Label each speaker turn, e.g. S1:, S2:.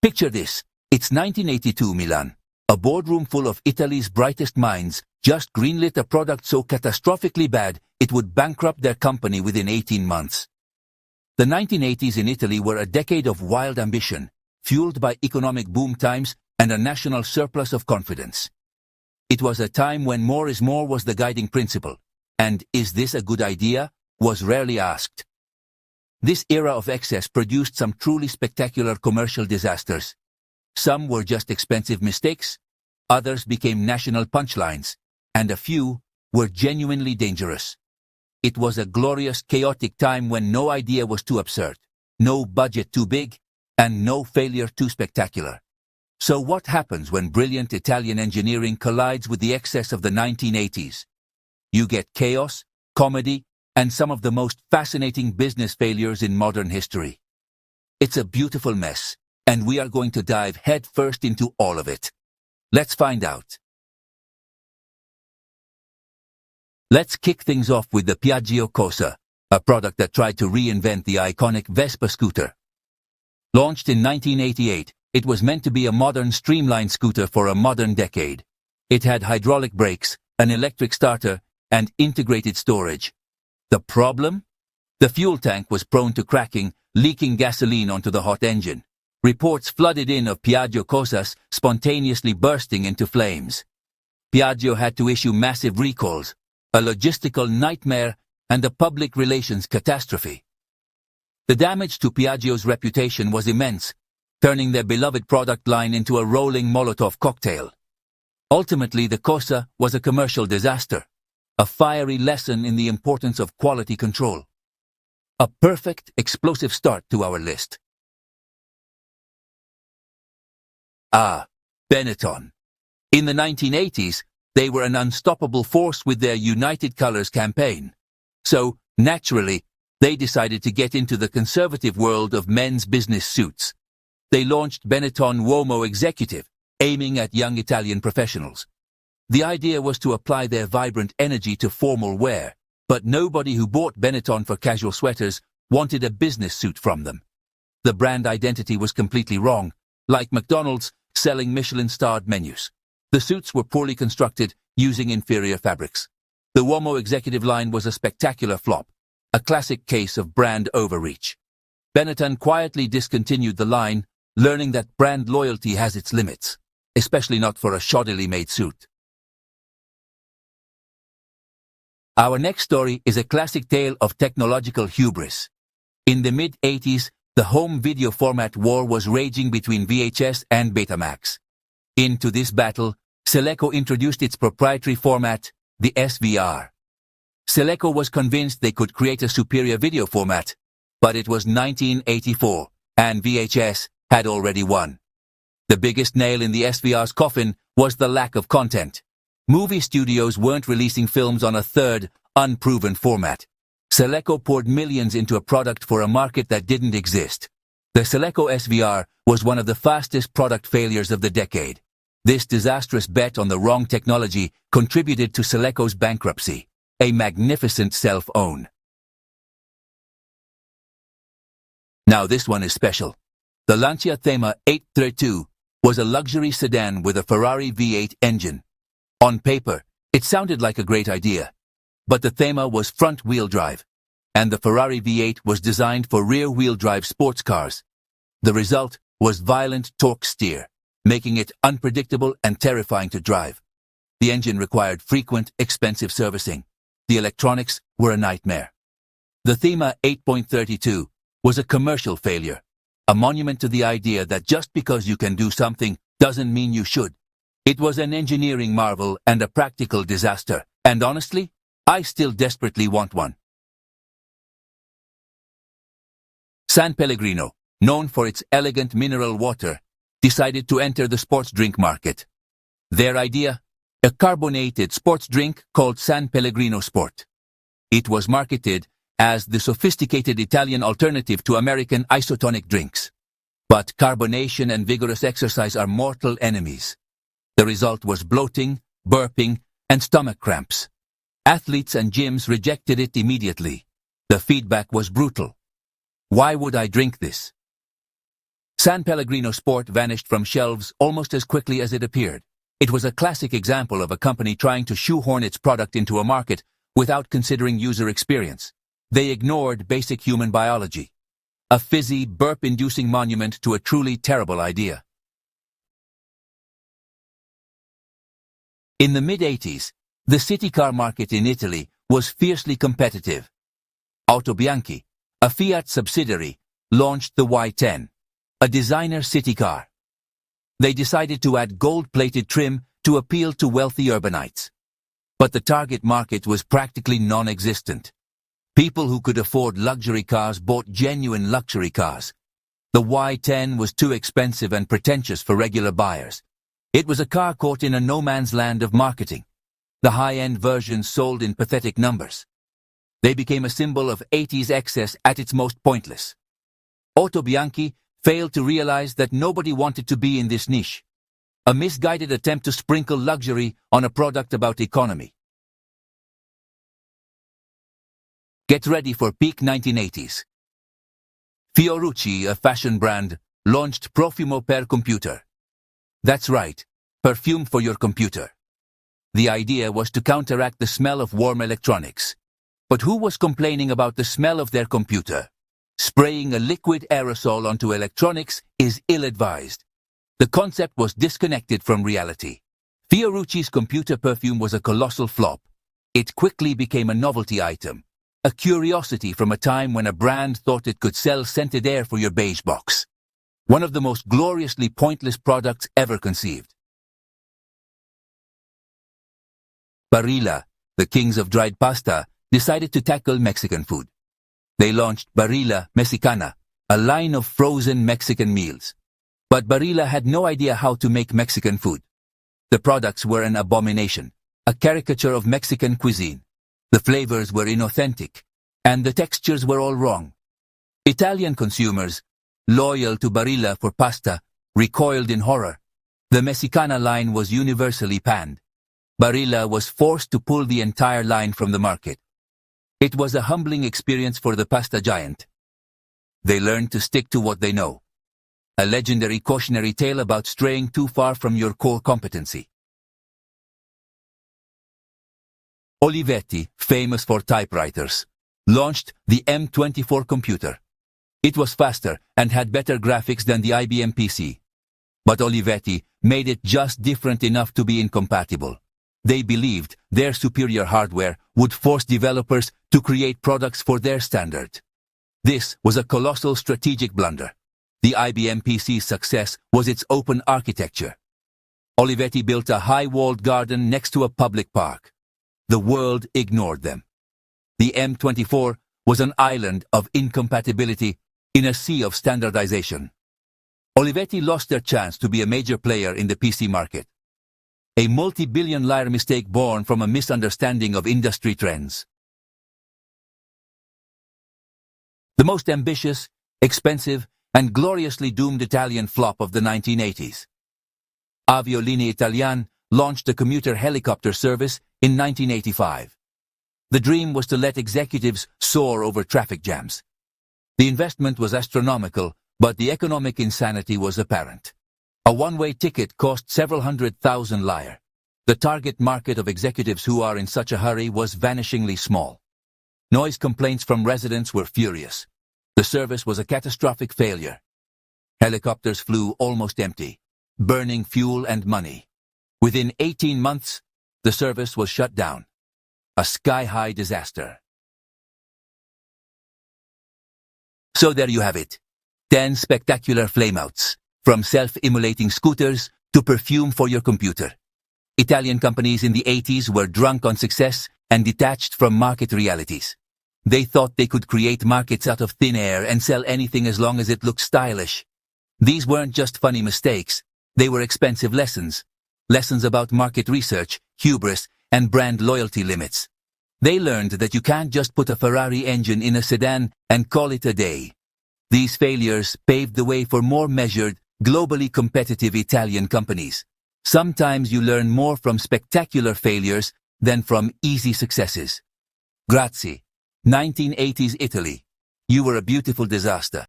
S1: Picture this. It's 1982 Milan. A boardroom full of Italy's brightest minds just greenlit a product so catastrophically bad it would bankrupt their company within 18 months. The 1980s in Italy were a decade of wild ambition, fueled by economic boom times and a national surplus of confidence. It was a time when more is more was the guiding principle, and is this a good idea was rarely asked. This era of excess produced some truly spectacular commercial disasters. Some were just expensive mistakes, others became national punchlines, and a few were genuinely dangerous. It was a glorious, chaotic time when no idea was too absurd, no budget too big, and no failure too spectacular. So what happens when brilliant Italian engineering collides with the excess of the 1980s? You get chaos, comedy, and some of the most fascinating business failures in modern history. It's a beautiful mess, and we are going to dive headfirst into all of it. Let's find out. Let's kick things off with the Piaggio Cosa, a product that tried to reinvent the iconic Vespa scooter. Launched in 1988, it was meant to be a modern streamlined scooter for a modern decade. It had hydraulic brakes, an electric starter, and integrated storage. The problem? The fuel tank was prone to cracking, leaking gasoline onto the hot engine. Reports flooded in of Piaggio Cosas spontaneously bursting into flames. Piaggio had to issue massive recalls, a logistical nightmare, and a public relations catastrophe. The damage to Piaggio's reputation was immense, turning their beloved product line into a rolling Molotov cocktail. Ultimately, the Cosa was a commercial disaster, a fiery lesson in the importance of quality control. A perfect, explosive start to our list. Benetton. In the 1980s, they were an unstoppable force with their United Colors campaign. So, naturally, they decided to get into the conservative world of men's business suits. They launched Benetton Uomo Executive, aiming at young Italian professionals. The idea was to apply their vibrant energy to formal wear, but nobody who bought Benetton for casual sweaters wanted a business suit from them. The brand identity was completely wrong, like McDonald's selling Michelin-starred menus. The suits were poorly constructed, using inferior fabrics. The Uomo Executive line was a spectacular flop, a classic case of brand overreach. Benetton quietly discontinued the line, learning that brand loyalty has its limits, especially not for a shoddily made suit. Our next story is a classic tale of technological hubris. In the mid-80s, the home video format war was raging between VHS and Betamax. Into this battle, Seleco introduced its proprietary format, the SVR. Seleco was convinced they could create a superior video format, but it was 1984, and VHS had already won. The biggest nail in the SVR's coffin was the lack of content. Movie studios weren't releasing films on a third, unproven format. Seleco poured millions into a product for a market that didn't exist. The Seleco SVR was one of the fastest product failures of the decade. This disastrous bet on the wrong technology contributed to Seleco's bankruptcy, a magnificent self-own. Now this one is special. The Lancia Thema 832 was a luxury sedan with a Ferrari V8 engine. On paper, it sounded like a great idea, but the Thema was front-wheel drive, and the Ferrari V8 was designed for rear-wheel drive sports cars. The result was violent torque steer, making it unpredictable and terrifying to drive. The engine required frequent, expensive servicing. The electronics were a nightmare. The Thema 8.32 was a commercial failure, a monument to the idea that just because you can do something doesn't mean you should. It was an engineering marvel and a practical disaster, and honestly, I still desperately want one. San Pellegrino, known for its elegant mineral water, decided to enter the sports drink market. Their idea? A carbonated sports drink called San Pellegrino Sport. It was marketed as the sophisticated Italian alternative to American isotonic drinks. But carbonation and vigorous exercise are mortal enemies. The result was bloating, burping, and stomach cramps. Athletes and gyms rejected it immediately. The feedback was brutal. Why would I drink this? San Pellegrino Sport vanished from shelves almost as quickly as it appeared. It was a classic example of a company trying to shoehorn its product into a market without considering user experience. They ignored basic human biology. A fizzy, burp-inducing monument to a truly terrible idea. In the mid-80s, the city car market in Italy was fiercely competitive. Autobianchi, a Fiat subsidiary, launched the Y10, a designer city car. They decided to add gold-plated trim to appeal to wealthy urbanites. But the target market was practically non-existent. People who could afford luxury cars bought genuine luxury cars. The Y10 was too expensive and pretentious for regular buyers. It was a car caught in a no-man's land of marketing. The high-end versions sold in pathetic numbers. They became a symbol of 80s excess at its most pointless. Autobianchi failed to realize that nobody wanted to be in this niche. A misguided attempt to sprinkle luxury on a product about economy. Get ready for peak 1980s. Fiorucci, a fashion brand, launched Profumo per computer. That's right, perfume for your computer. The idea was to counteract the smell of warm electronics. But who was complaining about the smell of their computer? Spraying a liquid aerosol onto electronics is ill-advised. The concept was disconnected from reality. Fiorucci's computer perfume was a colossal flop. It quickly became a novelty item, a curiosity from a time when a brand thought it could sell scented air for your beige box. One of the most gloriously pointless products ever conceived. Barilla, the kings of dried pasta, decided to tackle Mexican food. They launched Barilla Messicana, a line of frozen Mexican meals. But Barilla had no idea how to make Mexican food. The products were an abomination, a caricature of Mexican cuisine. The flavors were inauthentic, and the textures were all wrong. Italian consumers, loyal to Barilla for pasta, recoiled in horror. The Messicana line was universally panned. Barilla was forced to pull the entire line from the market. It was a humbling experience for the pasta giant. They learned to stick to what they know. A legendary cautionary tale about straying too far from your core competency. Olivetti, famous for typewriters, launched the M24 computer. It was faster and had better graphics than the IBM PC. But Olivetti made it just different enough to be incompatible. They believed their superior hardware would force developers to create products for their standard. This was a colossal strategic blunder. The IBM PC's success was its open architecture. Olivetti built a high-walled garden next to a public park. The world ignored them. The M24 was an island of incompatibility in a sea of standardization. Olivetti lost their chance to be a major player in the PC market. A multi-billion-lira mistake born from a misunderstanding of industry trends. The most ambitious, expensive, and gloriously doomed Italian flop of the 1980s. Avio Linee Italiane launched a commuter helicopter service in 1985. The dream was to let executives soar over traffic jams. The investment was astronomical, but the economic insanity was apparent. A one-way ticket cost several 100,000 lire. The target market of executives who are in such a hurry was vanishingly small. Noise complaints from residents were furious. The service was a catastrophic failure. Helicopters flew almost empty, burning fuel and money. Within 18 months, the service was shut down. A sky-high disaster. So there you have it. 10 spectacular flameouts. From self-immolating scooters to perfume for your computer. Italian companies in the 80s were drunk on success and detached from market realities. They thought they could create markets out of thin air and sell anything as long as it looked stylish. These weren't just funny mistakes, they were expensive lessons. Lessons about market research, hubris, and brand loyalty limits. They learned that you can't just put a Ferrari engine in a sedan and call it a day. These failures paved the way for more measured, globally competitive Italian companies. Sometimes you learn more from spectacular failures than from easy successes. Grazie. 1980s Italy. You were a beautiful disaster.